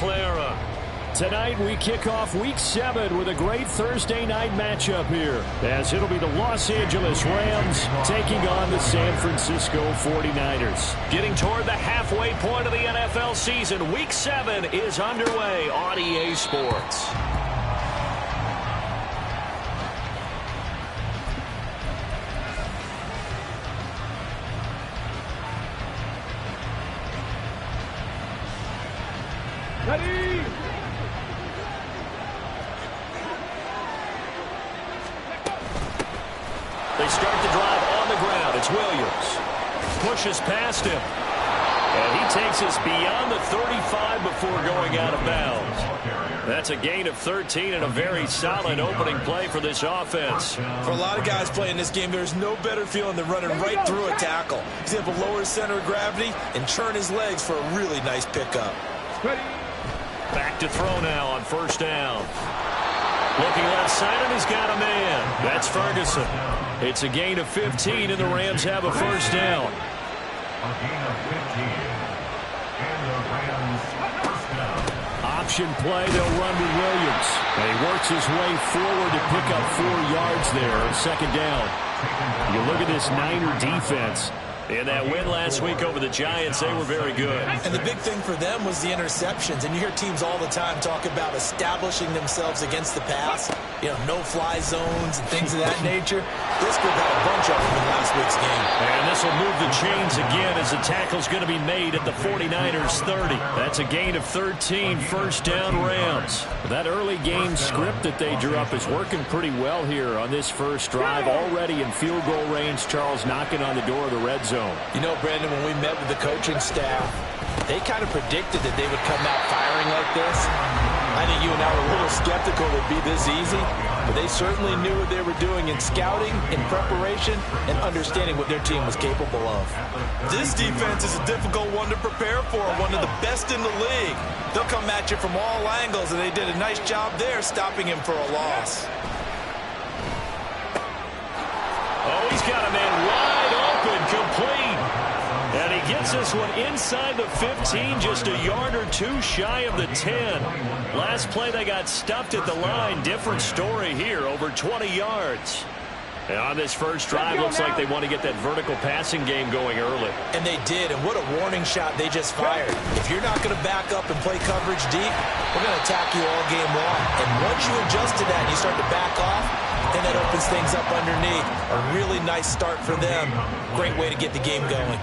Clara. Tonight we kick off Week 7 with a great Thursday night matchup here, as it'll be the Los Angeles Rams taking on the San Francisco 49ers. Getting toward the halfway point of the NFL season, Week 7 is underway on EA Sports. Ready? They start the drive on the ground. It's Williams. Pushes past him. And he takes us beyond the 35 before going out of bounds. That's a gain of 13 and a very solid opening play for this offense. For a lot of guys playing this game, there's no better feeling than running right through a tackle. He's able to lower his center of gravity and turn his legs for a really nice pickup. Back to throw now on first down. Looking left side, and he's got a man. That's Ferguson. It's a gain of 15, and the Rams have a first down. A gain of 15. And the Rams first down. Option play, they'll run with Williams. And he works his way forward to pick up 4 yards there on second down. You look at this Niner defense. In that win last week over the Giants, they were very good. And the big thing for them was the interceptions. And you hear teams all the time talk about establishing themselves against the pass. You know, no-fly zones and things of that nature. This group had a bunch of them in last week's game. And this will move the chains again as the tackle's going to be made at the 49ers 30. That's a gain of 13, first down Rams. That early game script that they drew up is working pretty well here on this first drive. Already in field goal range, Charles knocking on the door of the red zone. You know, Brandon, when we met with the coaching staff, they kind of predicted that they would come out firing like this. I think you and I were a little skeptical it would be this easy, but they certainly knew what they were doing in scouting, in preparation, and understanding what their team was capable of. This defense is a difficult one to prepare for, one of the best in the league. They'll come at you from all angles, and they did a nice job there stopping him for a loss. Oh, he's got a man wide open, complete. And he gets this one inside the 15, just a yard or two shy of the 10. Last play, they got stuffed at the line. Different story here, over 20 yards. And on this first drive, looks like they want to get that vertical passing game going early. And they did, and what a warning shot they just fired. If you're not going to back up and play coverage deep, we're going to attack you all game long. And once you adjust to that and you start to back off, then that opens things up underneath. A really nice start for them. Great way to get the game going.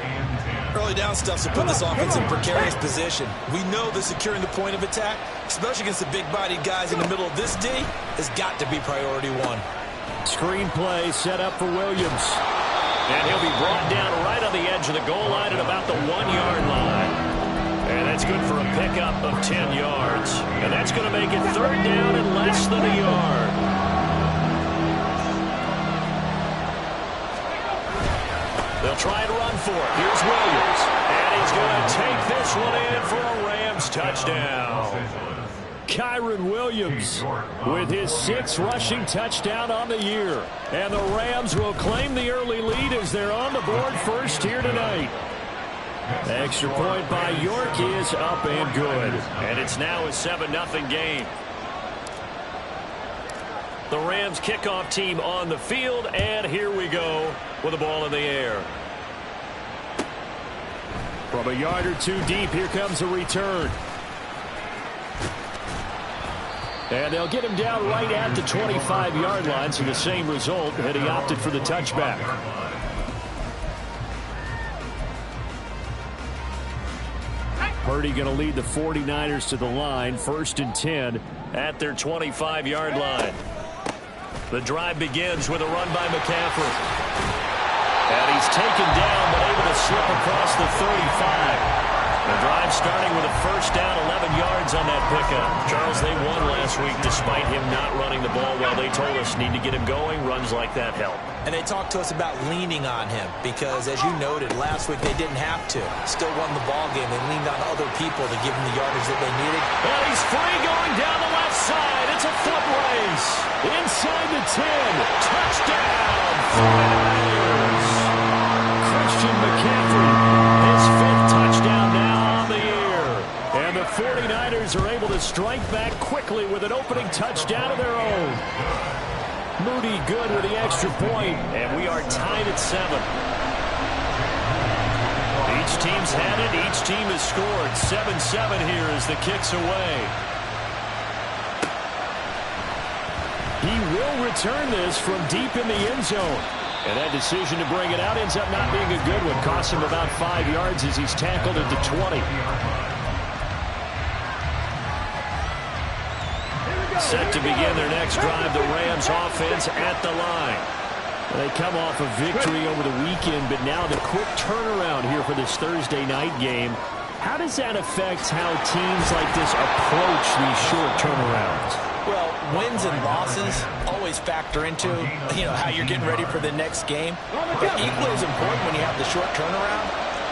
Early down stuff to put this offense in precarious position. We know that securing the point of attack, especially against the big-bodied guys in the middle of this D, has got to be priority one. Screen play set up for Williams. And he'll be brought down right on the edge of the goal line at about the 1-yard line. And that's good for a pickup of 10 yards. And that's going to make it third down and less than a yard. They'll try and run for it. Here's Williams. And he's going to take this one in for a Rams touchdown. Kyron Williams with his 6th rushing touchdown on the year. And the Rams will claim the early lead as they're on the board first here tonight. Extra point by York is up and good. And it's now a 7-0 game. The Rams kickoff team on the field, and here we go with the ball in the air. From a yard or two deep, here comes a return. And they'll get him down right at the 25-yard line, so the same result, and he opted for the touchback. Purdy going to lead the 49ers to the line, 1st and 10 at their 25-yard line. The drive begins with a run by McCaffrey. And he's taken down, but able to slip across the 35. The drive starting with a first down, 11 yards on that pickup. Charles, they won last week despite him not running the ball well. They told us need to get him going. Runs like that help. And they talked to us about leaning on him because, as you noted, last week they didn't have to. Still won the ball game. They leaned on other people to give him the yardage that they needed. And he's free going down the left side. It's a foot race. Inside the 10. Touchdown. 49ers. Christian McCaffrey. His 5th touchdown now on the year. And the 49ers 49ers are able to strike back quickly with an opening touchdown of their own. Moody good with the extra point, and we are tied at 7. Each team's had it. Each team has scored. 7-7 here as the kick's away. He will return this from deep in the end zone. And that decision to bring it out ends up not being a good one. Costs him about 5 yards as he's tackled at the 20. Set to begin their next drive, the Rams offense at the line. They come off a victory over the weekend, but now the quick turnaround here for this Thursday night game. How does that affect how teams like this approach these short turnarounds? Well, wins and losses always factor into, how you're getting ready for the next game. But equally as important when you have the short turnaround,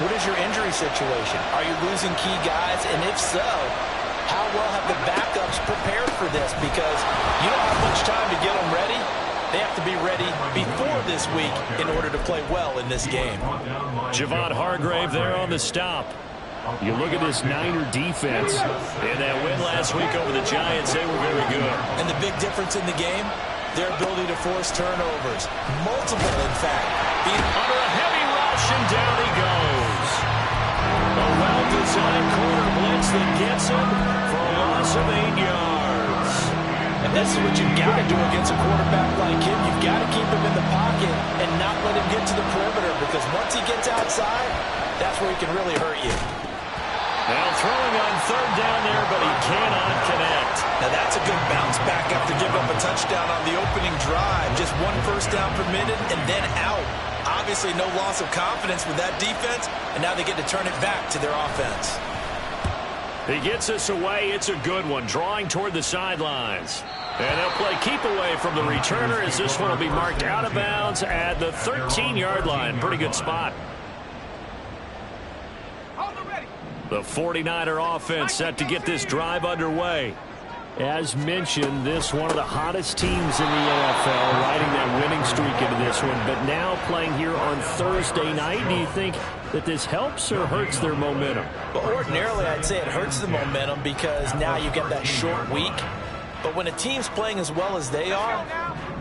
what is your injury situation? Are you losing key guys? And if so, how well have the backups prepared for this? Because you don't have much time to get them ready. They have to be ready before this week in order to play well in this game. Javon Hargrave there on the stop. You look at this Niner defense. In that win last week over the Giants, they were very good. And the big difference in the game, their ability to force turnovers. Multiple, in fact. Being under a heavy rush, and down he goes. A well-designed corner blitz that gets him for a loss of 8 yards. And this is what you've got to do against a quarterback like him. You've got to keep him in the pocket and not let him get to the perimeter, because once he gets outside, that's where he can really hurt you. Now throwing on third down there, but he cannot connect. Now that's a good bounce back after giving up a touchdown on the opening drive. Just 1 first down per minute and then out. Obviously no loss of confidence with that defense, and now they get to turn it back to their offense. He gets us away. It's a good one, drawing toward the sidelines. And they'll play keep away from the returner as this one will be marked out of bounds at the 13-yard line. Pretty good spot. The 49er offense set to get this drive underway. As mentioned, this one of the hottest teams in the NFL, riding that winning streak into this one. But now playing here on Thursday night, do you think that this helps or hurts their momentum? Well, ordinarily, I'd say it hurts the momentum because now you get that short week. But when a team's playing as well as they are,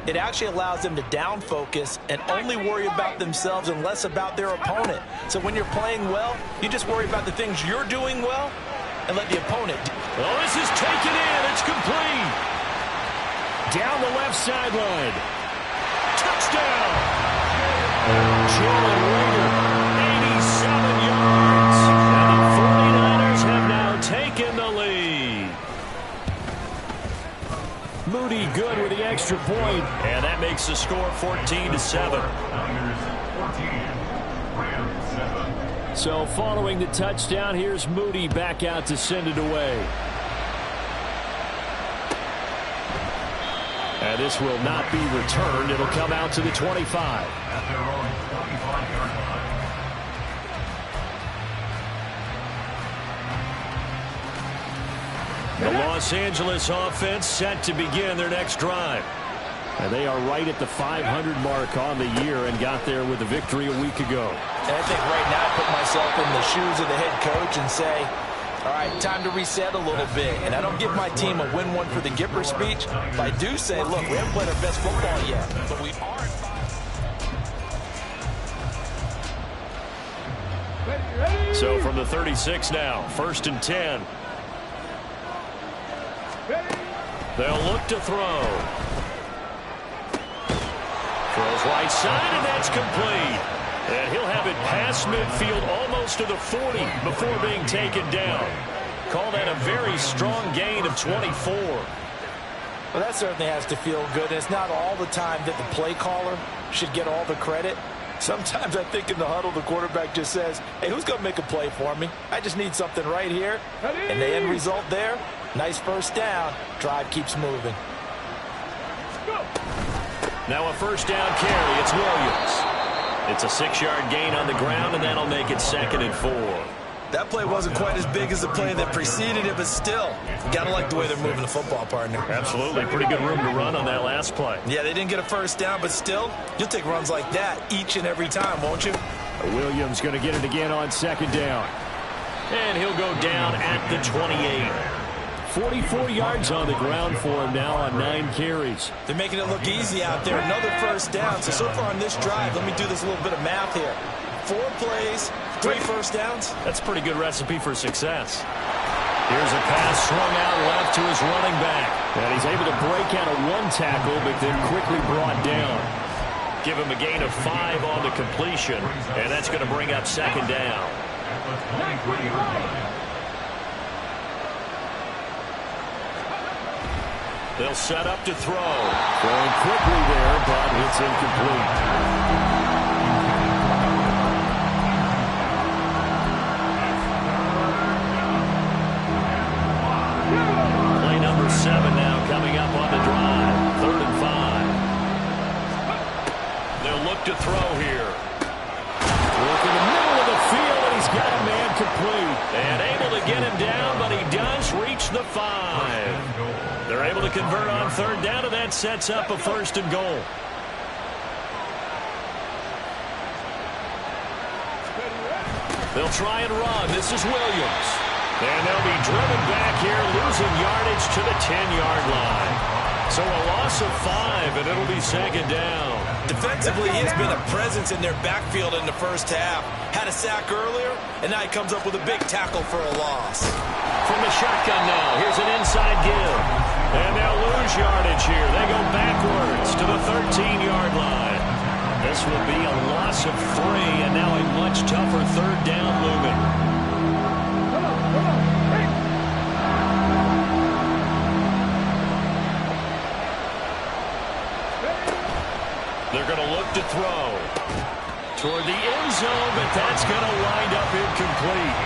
it actually allows them to down focus and only worry about themselves and less about their opponent. So when you're playing well, you just worry about the things you're doing well and let the opponent do. Oh, this is taken in. It's complete. Down the left sideline. Touchdown. Jalen Reagor, 87 yards. And the 49ers have now taken the lead. Moody good with the extra point. And that makes the score 14-7. So following the touchdown, here's Moody back out to send it away. And this will not be returned. It'll come out to the 25. The Los Angeles offense set to begin their next drive. And they are right at the 500 mark on the year and got there with a victory a week ago. And I think right now I put myself in the shoes of the head coach and say, all right, time to reset a little bit. And I don't give my team a win one for the Gipper speech, but I do say, look, we haven't played our best football yet, but we are. So from the 36 now, 1st and 10. They'll look to throw. Throws right side, and that's complete. And he'll have it past midfield almost to the 40 before being taken down. Call that a very strong gain of 24. Well, that certainly has to feel good. And it's not all the time that the play caller should get all the credit. Sometimes I think in the huddle, the quarterback just says, hey, who's going to make a play for me? I just need something right here. And the end result there, nice first down. Drive keeps moving. Now a first down carry. It's Williams. It's a 6-yard gain on the ground, and that'll make it 2nd and 4. That play wasn't quite as big as the play that preceded it, but still, you got to like the way they're moving the football, partner. Absolutely. Pretty good room to run on that last play. Yeah, they didn't get a first down, but still, you'll take runs like that each and every time, won't you? Williams going to get it again on 2nd down. And he'll go down at the 28. 44 yards on the ground for him now on 9 carries. They're making it look easy out there. Another first down. So far on this drive, let me do this little bit of math here. 4 plays, 3 first downs. That's a pretty good recipe for success. Here's a pass swung out left to his running back. And he's able to break out of 1 tackle, but then quickly brought down. Give him a gain of 5 on the completion, and that's going to bring up 2nd down. They'll set up to throw. Throwing quickly there, but it's incomplete. Play number 7 now coming up on the drive. 3rd and 5. They'll look to throw here. Look in the middle of the field, and he's got a man complete. And able to get him down, but he does reach the 5. They're able to convert on 3rd down, and that sets up a 1st and goal. They'll try and run. This is Williams. And they'll be driven back here, losing yardage to the 10-yard line. So a loss of 5, and it'll be 2nd down. Defensively, he has been a presence in their backfield in the first half. Had a sack earlier, and now he comes up with a big tackle for a loss. From the shotgun now, here's an inside give. And they'll lose yardage here. They go backwards to the 13-yard line. This will be a loss of 3, and now a much tougher 3rd down looming. They're going to look to throw toward the end zone, but that's going to wind up incomplete.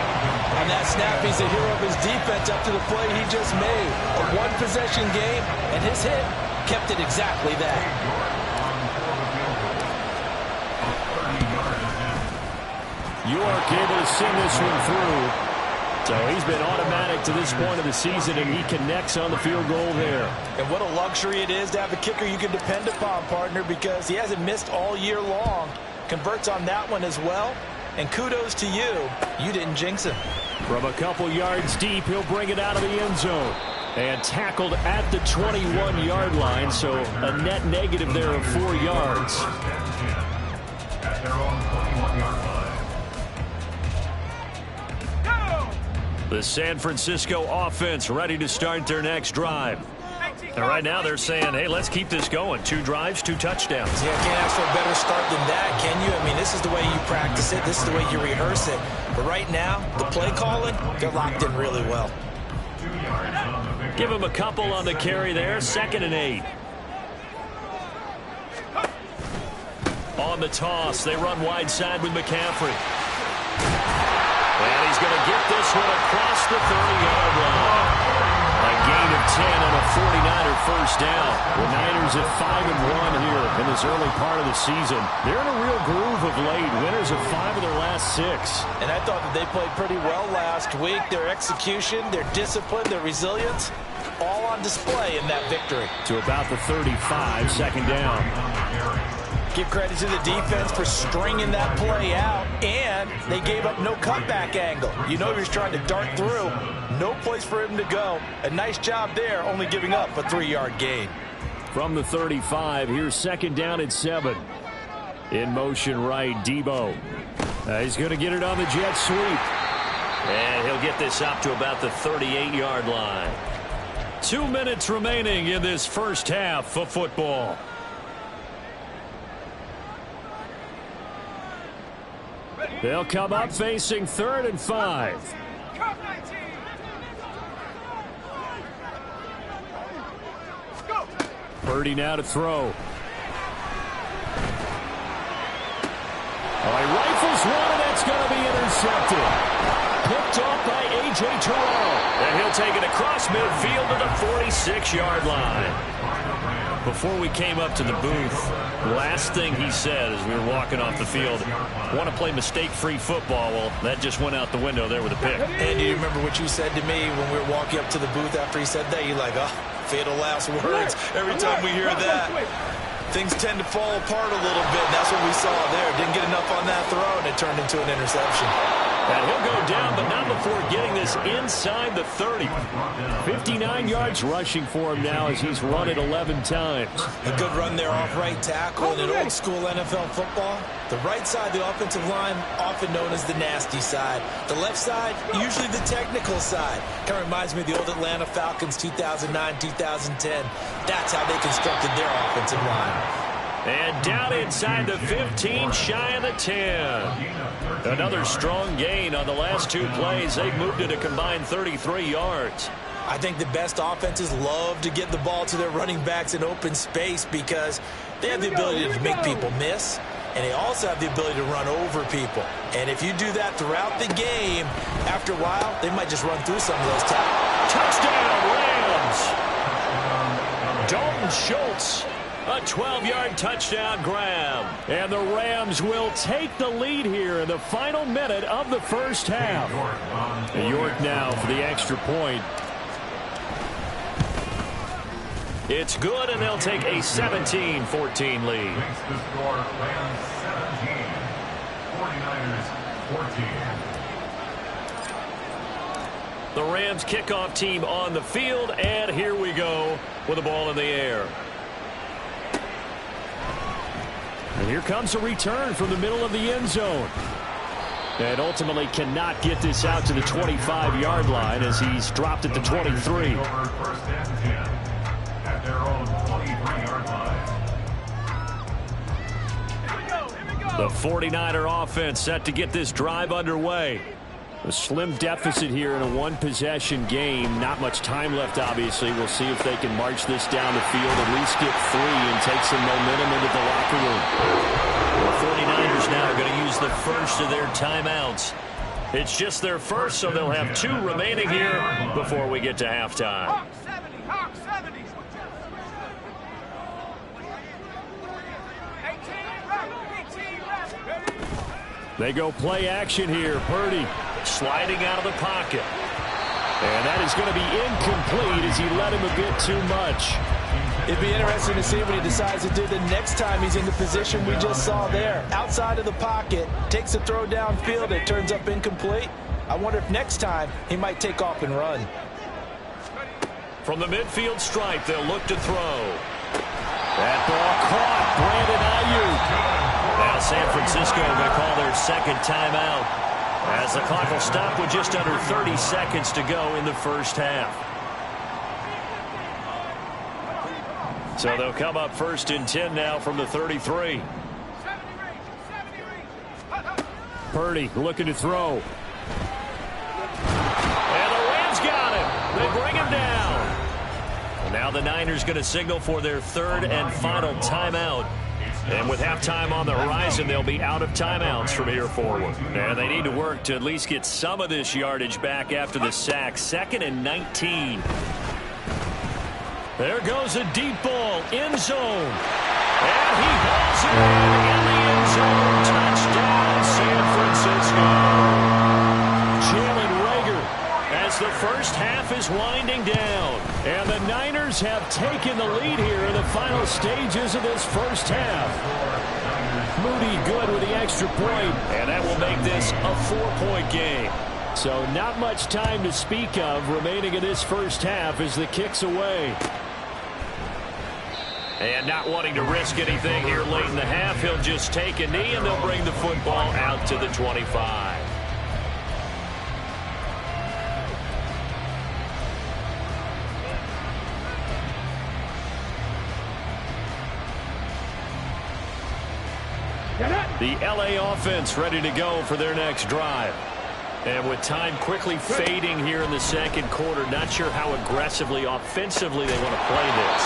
On that snap, he's a hero of his defense up to the play he just made. A one-possession game, and his hit kept it exactly that. York able to send this one through. So he's been automatic to this point of the season, and he connects on the field goal there. And what a luxury it is to have a kicker you can depend upon, partner, because he hasn't missed all year long. Converts on that one as well. And kudos to you. You didn't jinx him. From a couple yards deep, he'll bring it out of the end zone. And tackled at the 21-yard line, so a net negative there of 4 yards. At their own 21-yard line. The San Francisco offense ready to start their next drive. And right now they're saying, hey, let's keep this going. 2 drives, 2 touchdowns. Yeah, can't ask for a better start than that, can you? I mean, this is the way you practice it. This is the way you rehearse it. But right now, the play calling, they're locked in really well. Give him a couple on the carry there. 2nd and 8. On the toss, they run wide side with McCaffrey. And he's going to get this one across the 30-yard line. A gain of 10 on a 49er first down. The Niners at 5-1 here in this early part of the season. They're in a real groove of late. Winners of 5 of their last 6. And I thought that they played pretty well last week. Their execution, their discipline, their resilience, all on display in that victory. To about the 35, 2nd down. Give credit to the defense for stringing that play out, and they gave up no cutback angle. You know he was trying to dart through. No place for him to go. A nice job there, only giving up a 3-yard gain. From the 35, here's 2nd down and 7. In motion right, Debo. He's going to get it on the jet sweep. And he'll get this up to about the 38-yard line. 2 minutes remaining in this first half of football. They'll come up facing 3rd and 5. Purdy now to throw. Oh, he rifles one, and that's going to be intercepted. Picked off by A.J. Terrell. And he'll take it across midfield to the 46-yard line. Before we came up to the booth, last thing he said as we were walking off the field, want to play mistake-free football. Well, that just went out the window there with a pick. And do you remember what you said to me when we were walking up to the booth after he said that? You're like, oh, fatal last words. Every time we hear that, things tend to fall apart a little bit. And that's what we saw there. Didn't get enough on that throw, and it turned into an interception. And he'll go down, but not before getting this inside the 30. 59 yards rushing for him now as he's run it 11 times. A good run there off right tackle. In old school NFL football, the right side of the offensive line, often known as the nasty side. The left side, usually the technical side. Kind of reminds me of the old Atlanta Falcons 2009, 2010. That's how they constructed their offensive line. And down inside the 15, shy of the 10. Another strong gain on the last two plays. They've moved it a combined 33 yards. I think the best offenses love to get the ball to their running backs in open space because they have the ability to make people miss, and they also have the ability to run over people. And if you do that throughout the game, after a while, they might just run through some of those tackles. Touchdown, Rams! Dalton Schultz. A 12-yard touchdown grab. And the Rams will take the lead here in the final minute of the first half. York now for the extra point. It's good, and they'll take a 17-14 lead. Makes the score Rams 17, 49ers 14. The Rams kickoff team on the field, and here we go with the ball in the air. And here comes a return from the middle of the end zone. And ultimately cannot get this out to the 25-yard line as he's dropped at the 23. First and 10 at their own 23-yard line. The 49er offense set to get this drive underway. A slim deficit here in a one-possession game. Not much time left, obviously. We'll see if they can march this down the field, at least get 3 and take some momentum into the locker room. The 49ers now are going to use the first of their timeouts. It's just their first, so they'll have 2 remaining here before we get to halftime. They go play action here. Purdy sliding out of the pocket. And that is going to be incomplete as he let him a bit too much. It'd be interesting to see what he decides to do the next time he's in the position we just saw there. Outside of the pocket, takes a throw downfield, it turns up incomplete. I wonder if next time he might take off and run. From the midfield stripe, they'll look to throw. That ball caught. Brandon Ayuk. Now San Francisco going to call their second timeout as the clock will stop with just under 30 seconds to go in the first half. So they'll come up first and 10 now from the 33. Purdy looking to throw. And the Rams got him. They bring him down. And now the Niners going to signal for their third and final timeout. And with halftime on the horizon, they'll be out of timeouts from here forward. And they need to work to at least get some of this yardage back after the sack. 2nd and 19. There goes a deep ball, end zone. And he hauls it in the end zone. Touchdown, San Francisco. Jalen Reagor as the first half is winding down. And the Niners have taken the lead here in the final stages of this first half. Moody good with the extra point, and that will make this a 4-point game. So not much time to speak of remaining in this first half as the kick's away. And not wanting to risk anything here late in the half, he'll just take a knee and they'll bring the football out to the 25. The LA offense ready to go for their next drive. And with time quickly fading here in the second quarter, not sure how aggressively, offensively they want to play this.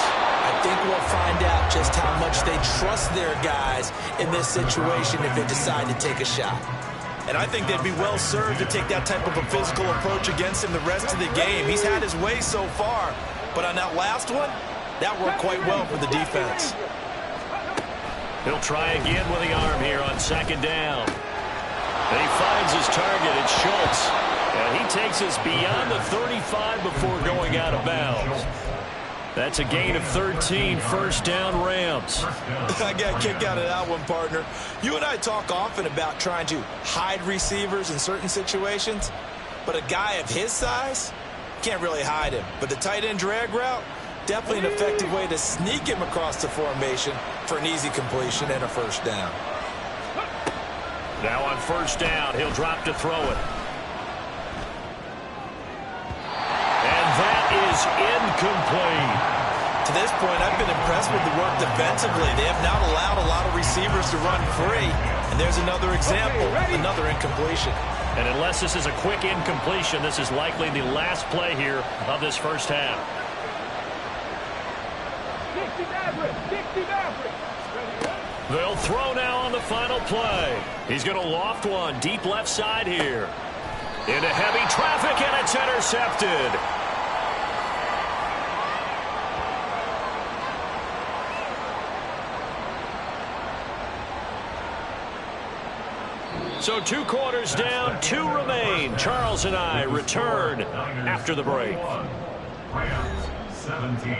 I think we'll find out just how much they trust their guys in this situation if they decide to take a shot. And I think they'd be well served to take that type of a physical approach against him the rest of the game. He's had his way so far, but on that last one, that worked quite well for the defense. He'll try again with the arm here on second down. And he finds his target. It's Schultz. And he takes us beyond the 35 before going out of bounds. That's a gain of 13, first down Rams. I got a kick out of that one, partner. You and I talk often about trying to hide receivers in certain situations, but a guy of his size can't really hide him. But the tight end drag route, definitely an effective way to sneak him across the formation for an easy completion and a first down. Now on first down, he'll drop to throw it. And that is incomplete. To this point, I've been impressed with the work defensively. They have not allowed a lot of receivers to run free. And there's another example, another incompletion. And unless this is a quick incompletion, this is likely the last play here of this first half. They'll throw now on the final play. He's going to loft one deep left side here. Into heavy traffic, and it's intercepted. So 2 quarters down, 2 remain. Charles and I return after the break. Rams 17.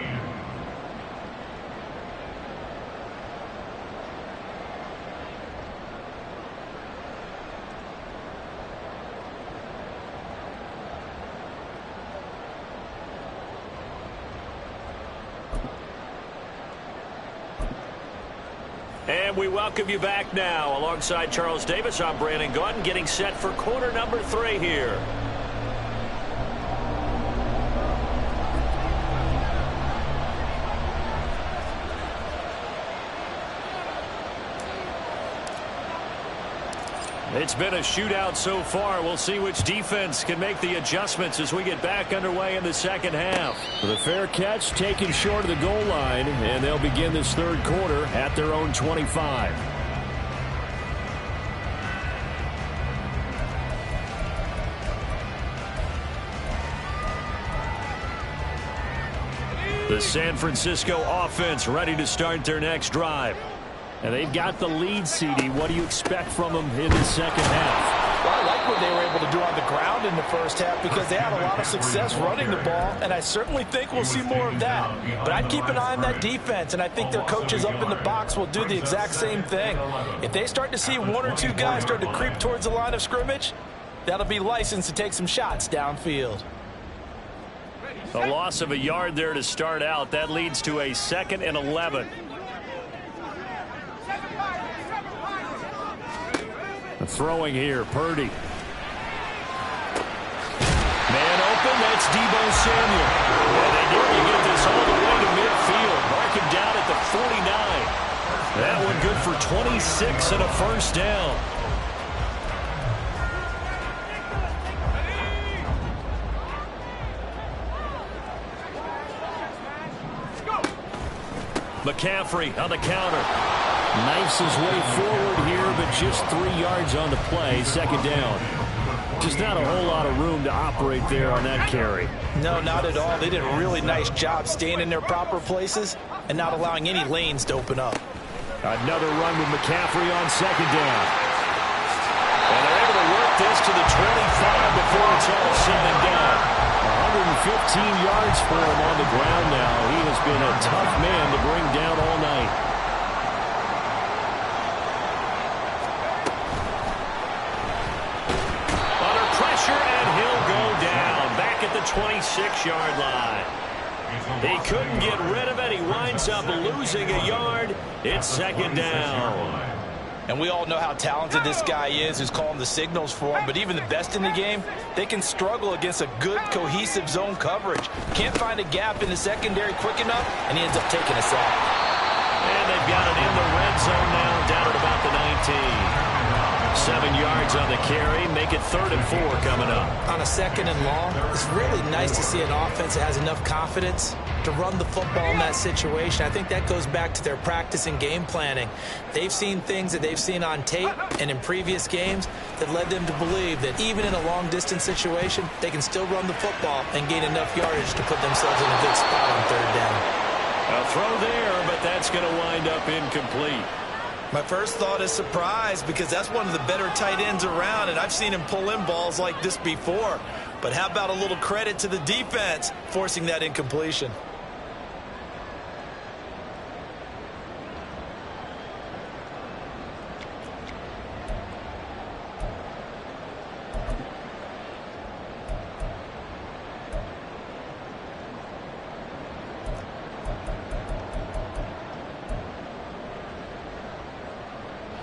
And we welcome you back now. Alongside Charles Davis, I'm Brandon Gaudin, getting set for quarter number 3 here. It's been a shootout so far. We'll see which defense can make the adjustments as we get back underway in the second half. The fair catch taken short of the goal line, and they'll begin this third quarter at their own 25. The San Francisco offense ready to start their next drive. And they've got the lead, CD. What do you expect from them in the second half? Well, I like what they were able to do on the ground in the first half because they had a lot of success running the ball, and I certainly think we'll see more of that. But I'd keep an eye on that defense, and I think their coaches up in the box will do the exact same thing. If they start to see 1 or 2 guys start to creep towards the line of scrimmage, that'll be licensed to take some shots downfield. A loss of a yard there to start out. That leads to a 2nd and 11. Throwing here, Purdy. Man open, that's Deebo Samuel. And they nearly get this all the way to midfield. Mark him down at the 49. That one good for 26 and a first down. McCaffrey on the counter. Knifes his way forward here, but just 3 yards on the play, second down. Just not a whole lot of room to operate there on that carry. No, not at all. They did a really nice job staying in their proper places and not allowing any lanes to open up. Another run with McCaffrey on second down. And they're able to work this to the 25 before it's all said and done. 115 yards for him on the ground now. He has been a tough man to bring down all night. Under pressure, and he'll go down back at the 26-yard line. He couldn't get rid of it. He winds up losing a yard. It's second down. And we all know how talented this guy is who's calling the signals for him. But even the best in the game, they can struggle against a good, cohesive zone coverage. Can't find a gap in the secondary quick enough, and he ends up taking a sack. And they've got it in the red zone now, down at about the 19. 7 yards on the carry. Make it 3rd and 4 coming up. On a 2nd and long, it's really nice to see an offense that has enough confidence to run the football in that situation. I think that goes back to their practice and game planning. They've seen things that they've seen on tape and in previous games that led them to believe that even in a long-distance situation, they can still run the football and gain enough yardage to put themselves in a good spot on 3rd down. A throw there, but that's going to wind up incomplete. My first thought is surprise because that's one of the better tight ends around, and I've seen him pull in balls like this before. But how about a little credit to the defense forcing that incompletion?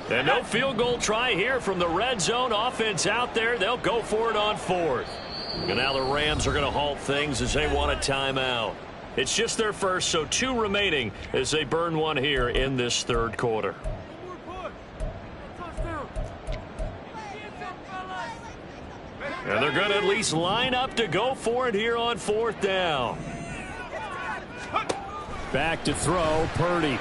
And no field goal try here from the red zone. Offense out there. They'll go for it on 4th. And now the Rams are going to halt things as they want a timeout. It's just their first, so 2 remaining as they burn one here in this 3rd quarter. And they're going to at least line up to go for it here on 4th down. Back to throw, Purdy.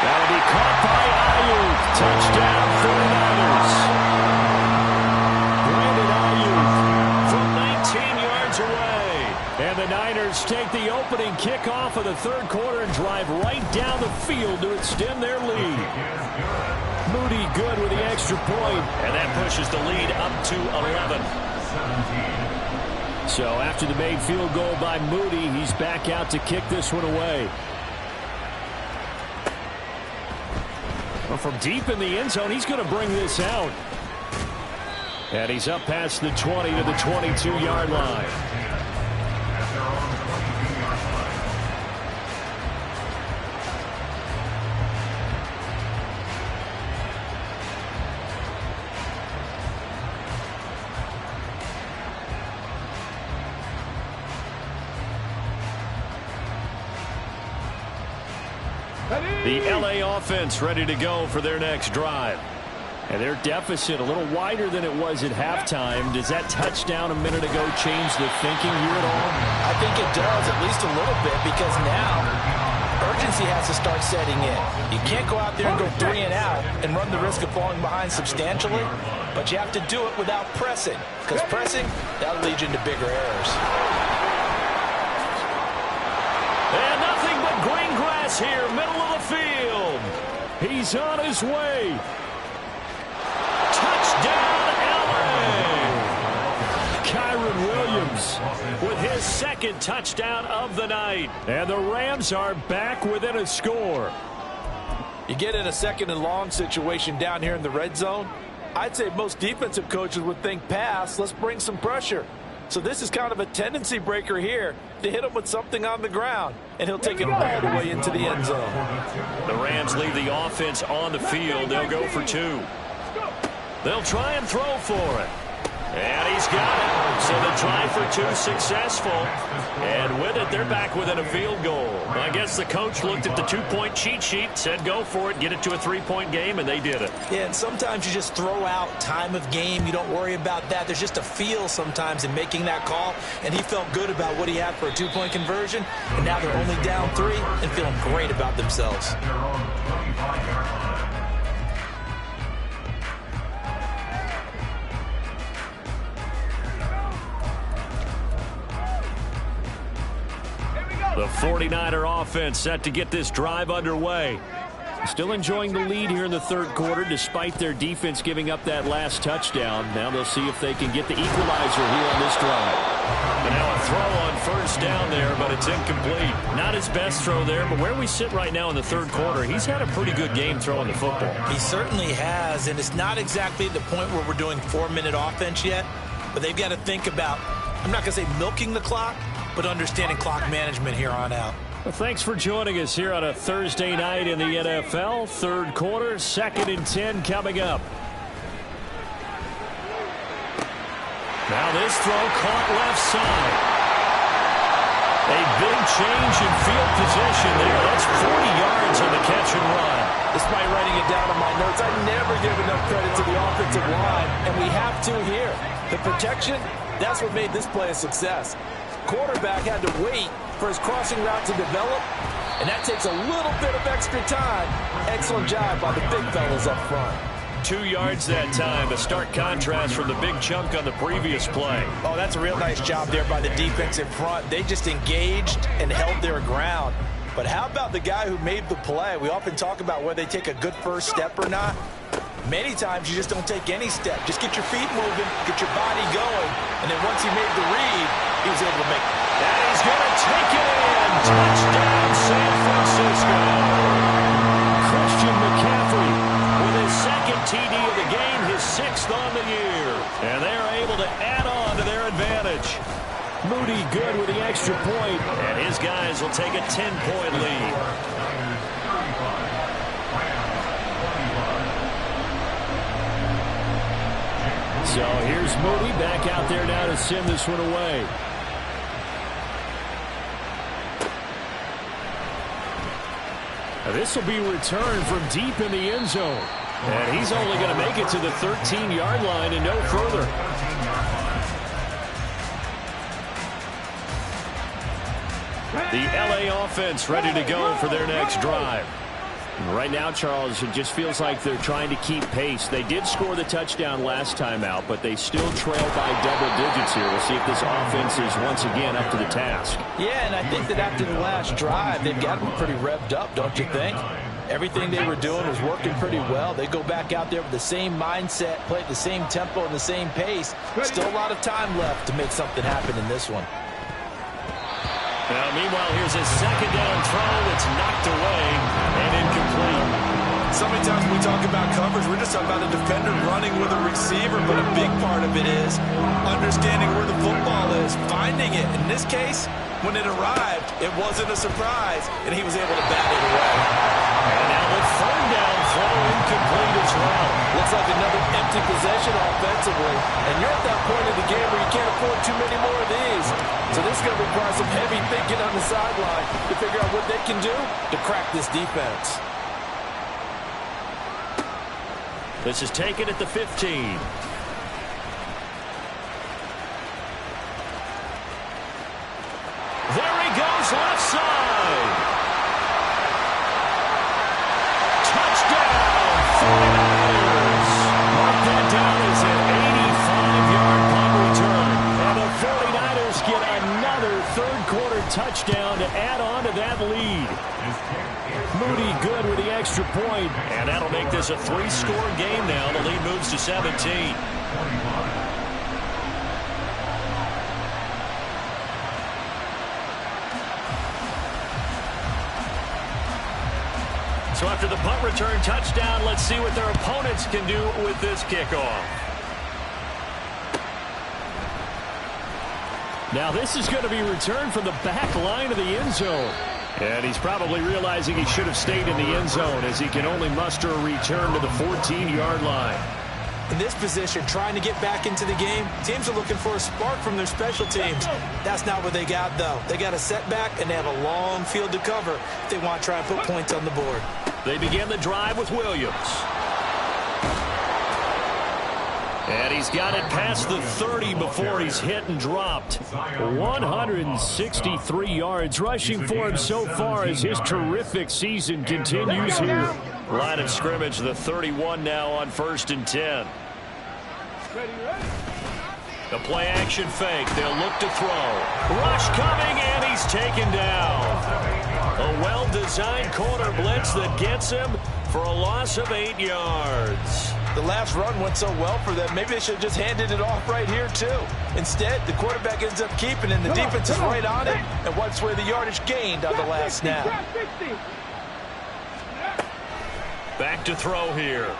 That'll be caught by Ayuk. Touchdown, 49ers. Brandon Ayuk from 19 yards away. And the Niners take the opening kickoff of the 3rd quarter and drive right down the field to extend their lead. Moody good with the extra point. And that pushes the lead up to 11. So after the made field goal by Moody, he's back out to kick this one away. Well, from deep in the end zone, he's going to bring this out. And he's up past the 20 to the 22-yard line. The LA offense ready to go for their next drive. And their deficit a little wider than it was at halftime. Does that touchdown a minute ago change the thinking here at all? I think it does, at least a little bit, because now urgency has to start setting in. You can't go out there and go 3 and out and run the risk of falling behind substantially, but you have to do it without pressing, because pressing, that'll lead you into bigger errors. And nothing but green grass here, middle of the field. He's on his way. Touchdown, LA! Kyron Williams with his 2nd touchdown of the night. And the Rams are back within a score. You get in a 2nd and long situation down here in the red zone. I'd say most defensive coaches would think pass. Let's bring some pressure. So this is kind of a tendency breaker here to hit him with something on the ground. And he'll take it all the way into the end zone. The Rams leave the offense on the field. They'll go for 2. They'll try and throw for it. And he's got it. So the try for 2 successful. And with it, they're back within a field goal. I guess the coach looked at the 2-point cheat sheet, said go for it, get it to a 3-point game, and they did it. Yeah, and sometimes you just throw out time of game. You don't worry about that. There's just a feel sometimes in making that call. And he felt good about what he had for a 2-point conversion. And now they're only down 3 and feeling great about themselves. The 49er offense set to get this drive underway. Still enjoying the lead here in the 3rd quarter despite their defense giving up that last touchdown. Now they'll see if they can get the equalizer here on this drive. And now a throw on 1st down there, but it's incomplete. Not his best throw there, but where we sit right now in the 3rd quarter, he's had a pretty good game throwing the football. He certainly has, and it's not exactly the point where we're doing 4-minute offense yet, but they've got to think about, I'm not going to say milking the clock, but understanding clock management here on out. Well, thanks for joining us here on a Thursday night in the NFL. 3rd quarter, 2nd and 10 coming up. Now this throw caught left side. A big change in field position there. That's 40 yards on the catch and run. Despite writing it down on my notes, I never give enough credit to the offensive line, and we have to here. The protection, that's what made this play a success. Quarterback had to wait for his crossing route to develop, and that takes a little bit of extra time. Excellent job by the big fellas up front. 2 yards that time, a stark contrast from the big chunk on the previous play. Oh, that's a real nice job there by the defensive front. They just engaged and held their ground. But how about the guy who made the play? We often talk about whether they take a good first step or not. Many times you just don't take any step. Just get your feet moving, get your body going, and then once he made the read, he was able to make it. And he's going to take it in. Touchdown, San Francisco. Christian McCaffrey with his 2nd TD of the game, his 6th on the year. And they're able to add on to their advantage. Moody good with the extra point, and his guys will take a 10-point lead. So here's Moody back out there now to send this one away. This will be returned from deep in the end zone. And he's only going to make it to the 13-yard line and no further. The LA offense ready to go for their next drive. Right now, Charles, it just feels like they're trying to keep pace. They did score the touchdown last time out, but they still trail by double digits here. We'll see if this offense is once again up to the task. Yeah, and I think that after the last drive, they've got them pretty revved up, don't you think? Everything they were doing was working pretty well. They go back out there with the same mindset, play at the same tempo and the same pace. Still a lot of time left to make something happen in this one. Now, meanwhile, here's his second down throw. It's knocked away and incomplete. So many times when we talk about coverage, we're just talking about a defender running with a receiver, but a big part of it is understanding where the football is, finding it. In this case, when it arrived, it wasn't a surprise, and he was able to bat it away. And now the third down throw incomplete as well. Looks like another empty possession offensively, and you're at that point in the game where you can't afford too many more of these. So this is going to require some heavy thinking on the sideline to figure out what they can do to crack this defense. This is taken at the 15. There he goes, left side. Touchdown, 49ers. Mark that down as an 85-yard punt return. And the 49ers get another third-quarter touchdown to add on to that lead. Moody good with the extra point. And that'll make this a 3-score game now. The lead moves to 17. So after the punt return touchdown, let's see what their opponents can do with this kickoff. Now this is going to be returned from the back line of the end zone. And he's probably realizing he should have stayed in the end zone as he can only muster a return to the 14-yard line. In this position, trying to get back into the game, teams are looking for a spark from their special teams. That's not what they got, though. They got a setback, and they have a long field to cover if they want to try and put points on the board. They begin the drive with Williams. And he's got it past the 30 before he's hit and dropped. 163 yards rushing for him so far as his terrific season continues here. Line of scrimmage, the 31 now on 1st and 10. The play action fake. They'll look to throw. Rush coming, and he's taken down. A well-designed corner blitz that gets him for a loss of 8 yards. The last run went so well for them, maybe they should have just handed it off right here, too. Instead, the quarterback ends up keeping it, and the defense is right on it and wipes away the yardage gained on the last snap. Back to throw here.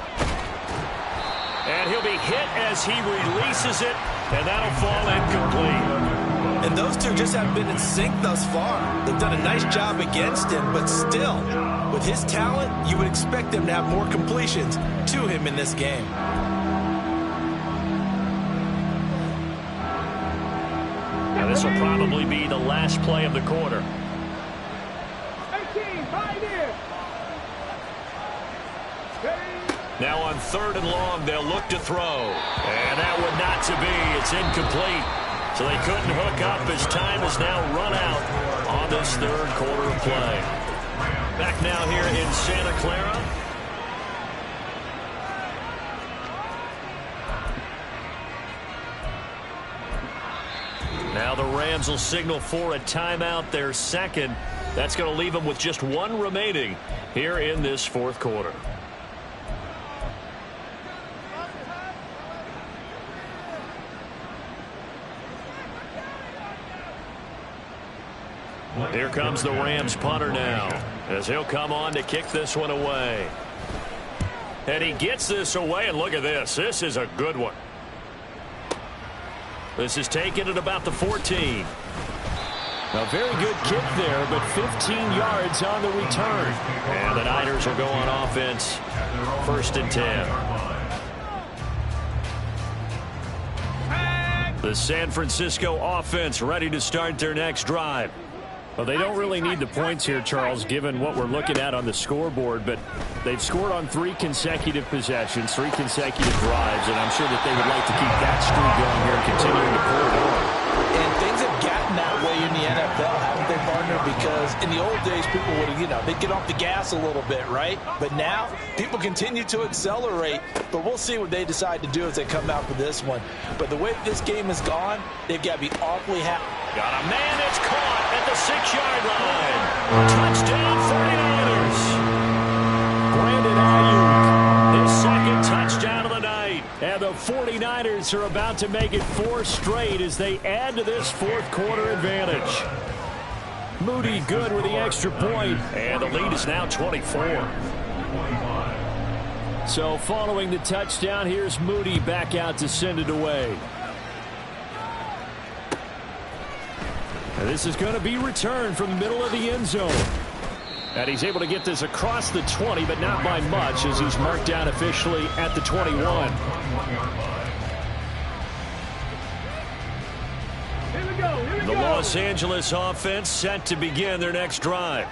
And he'll be hit as he releases it, and that'll fall incomplete. And those two just haven't been in sync thus far. They've done a nice job against him, but still, with his talent, you would expect them to have more completions to him in this game. Now this will probably be the last play of the quarter. 18, Pioneer. Now on 3rd and long, they'll look to throw. And that one not to be. It's incomplete. So they couldn't hook up as time has now run out on this 3rd quarter of play. Back now here in Santa Clara. Now the Rams will signal for a timeout, their second. That's going to leave them with just one remaining here in this 4th quarter. Here comes the Rams punter now as he'll come on to kick this one away. And he gets this away, and look at this. This is a good one. This is taken at about the 14. A very good kick there, but 15 yards on the return. And the Niners will go on offense. 1st and 10. The San Francisco offense ready to start their next drive. Well, they don't really need the points here, Charles, given what we're looking at on the scoreboard, but they've scored on 3 consecutive possessions, 3 consecutive drives, and I'm sure that they would like to keep that streak going here and continuing to pull it on. And things have gotten that way in the NFL, haven't they, partner? Because in the old days, people would, they'd get off the gas a little bit, right? But now, people continue to accelerate. But we'll see what they decide to do as they come out for this one. But the way this game has gone, they've got to be awfully happy. Got a man that's caught at the 6-yard line. Touchdown, 49ers. Brandon Ayuk, his second touchdown of the night. And the 49ers are about to make it 4 straight as they add to this fourth-quarter advantage. Moody good with the extra point, and the lead is now 24. So following the touchdown, here's Moody back out to send it away. And this is going to be returned from the middle of the end zone. And he's able to get this across the 20, but not by much, as he's marked down officially at the 21. The Los Angeles offense set to begin their next drive.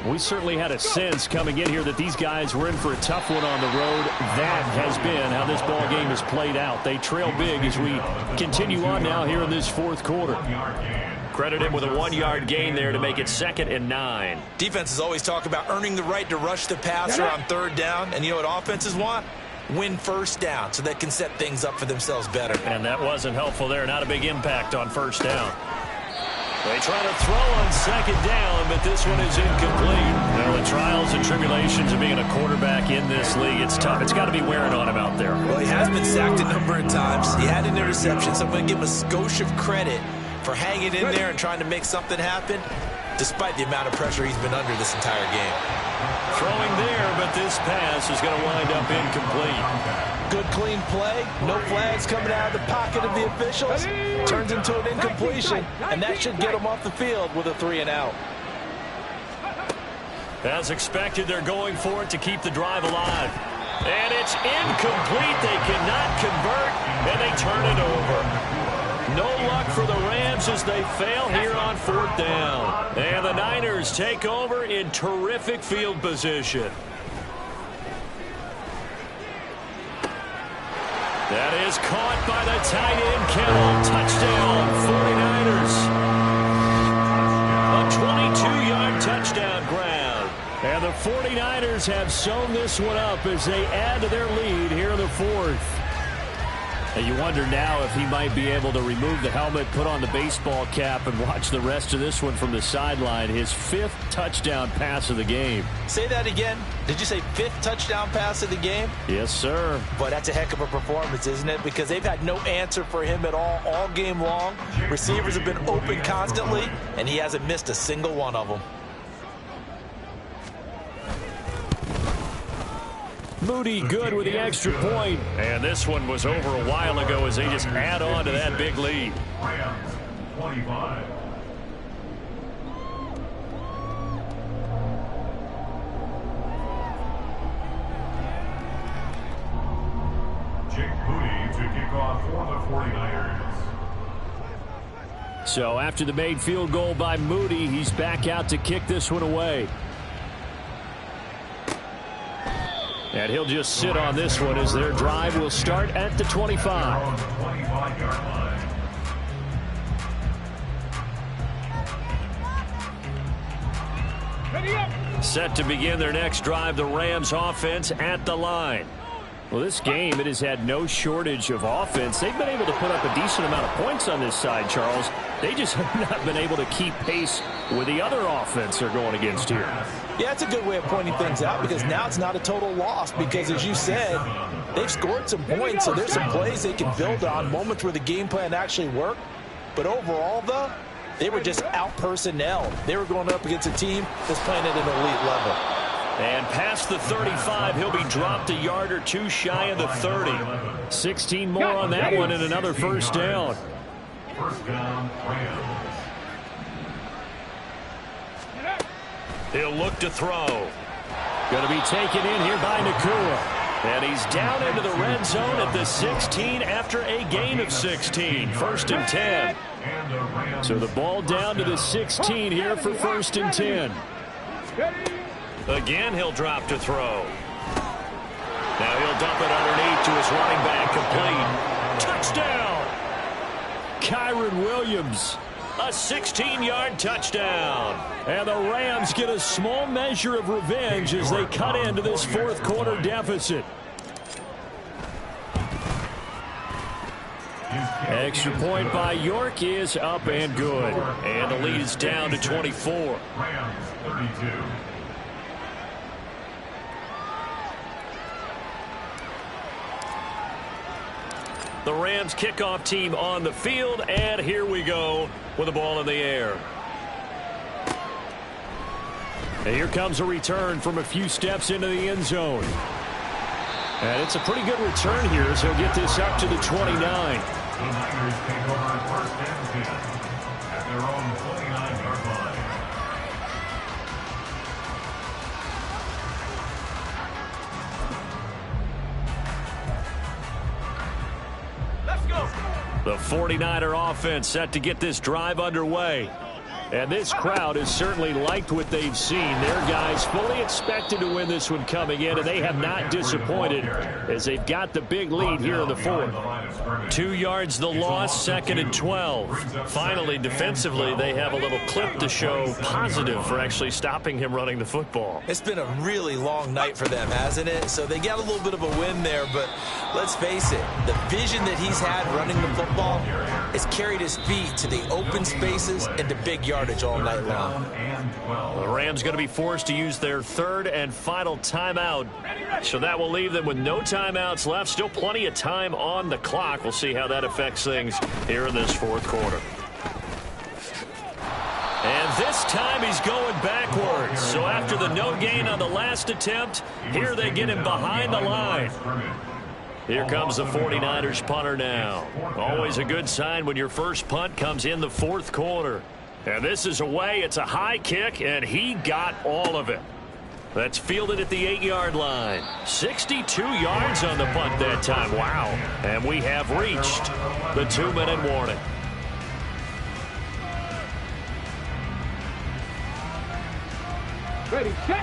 We certainly had a sense coming in here that these guys were in for a tough one on the road. That has been how this ball game has played out. They trail big as we continue on now here in this fourth quarter. Credit him with a 1-yard gain there to make it 2nd and 9. Defenses always talk about earning the right to rush the passer on 3rd down. And you know what offenses want? Win first down so they can set things up for themselves better. And that wasn't helpful there. Not a big impact on 1st down. They try to throw on 2nd down, but this one is incomplete. Well, the trials and tribulations of being a quarterback in this league, it's tough. It's got to be wearing on him out there. Well, he has been sacked a number of times. He had an interception, so I'm going to give him a skosh of credit for hanging in there and trying to make something happen, despite the amount of pressure he's been under this entire game. Throwing there, but this pass is going to wind up incomplete. Good, clean play. No flags coming out of the pocket of the officials. Turns into an incompletion, and that should get them off the field with a 3-and-out. As expected, they're going for it to keep the drive alive. And it's incomplete. They cannot convert, and they turn it over. No luck for the Rams as they fail here on 4th down. And the Niners take over in terrific field position. That is caught by the tight end, Kittle. Touchdown, 49ers. A 22-yard touchdown grab. And the 49ers have sewn this one up as they add to their lead here in the 4th. And you wonder now if he might be able to remove the helmet, put on the baseball cap, and watch the rest of this one from the sideline. His 5th touchdown pass of the game. Say that again. Did you say 5th touchdown pass of the game? Yes, sir. Boy, that's a heck of a performance, isn't it? Because they've had no answer for him at all game long. Receivers have been open constantly, and he hasn't missed a single one of them. Moody good with the extra point. And this one was over a while ago as they just add on to that big lead. Rams, 25. Jake Moody to kick off for the 49ers. So after the made field goal by Moody, he's back out to kick this one away. And he'll just sit on this one as their drive will start at the 25. 25-yard line. Set to begin their next drive, the Rams offense at the line. Well, this game, it has had no shortage of offense. They've been able to put up a decent amount of points on this side, Charles. They just have not been able to keep pace with the other offense they're going against here. Yeah, that's a good way of pointing things out because now it's not a total loss because, as you said, they've scored some points, so there's some plays they can build on, moments where the game plan actually worked. But overall, though, they were just out-personnel. They were going up against a team that's playing at an elite level. And past the 35, he'll be dropped a yard or two shy of the 30. 16 more on that one and another first down. First down, Rams. He'll look to throw. Going to be taken in here by Nakua. And he's down into the red zone at the 16 after a gain of 16. 1st and 10. So the ball down to the 16 here for 1st and 10. Again, he'll drop to throw. Now he'll dump it underneath to his running back, complete. Touchdown! Kyron Williams. A 16-yard touchdown. And the Rams get a small measure of revenge as they cut into this 4th quarter deficit. Extra point by York is up and good. And the lead is down to 24. Rams 32. The Rams kickoff team on the field, and here we go with the ball in the air. And here comes a return from a few steps into the end zone. And it's a pretty good return here as he'll get this up to the 29. The Niners take over 1st and 10 at their own 29-yard line. The 49er offense set to get this drive underway. And this crowd has certainly liked what they've seen. Their guys fully expected to win this one coming in, and they have not disappointed as they've got the big lead here in the 4th. 2 yards the loss, 2nd and 12. Finally, defensively, they have a little clip to show positive for actually stopping him running the football. It's been a really long night for them, hasn't it? So they got a little bit of a win there, but let's face it, the vision that he's had running the football has carried his feet to the open spaces and to big yardage all night long. The Rams going to be forced to use their 3rd and final timeout. So that will leave them with no timeouts left. Still plenty of time on the clock. We'll see how that affects things here in this 4th quarter. And this time he's going backwards. So after the no gain on the last attempt, here they get him behind the line. Here comes the 49ers punter now. Always a good sign when your first punt comes in the 4th quarter. And this is away. It's a high kick, and he got all of it. That's fielded at the 8-yard line. 62 yards on the punt that time. Wow. And we have reached the 2-minute warning. Ready, set.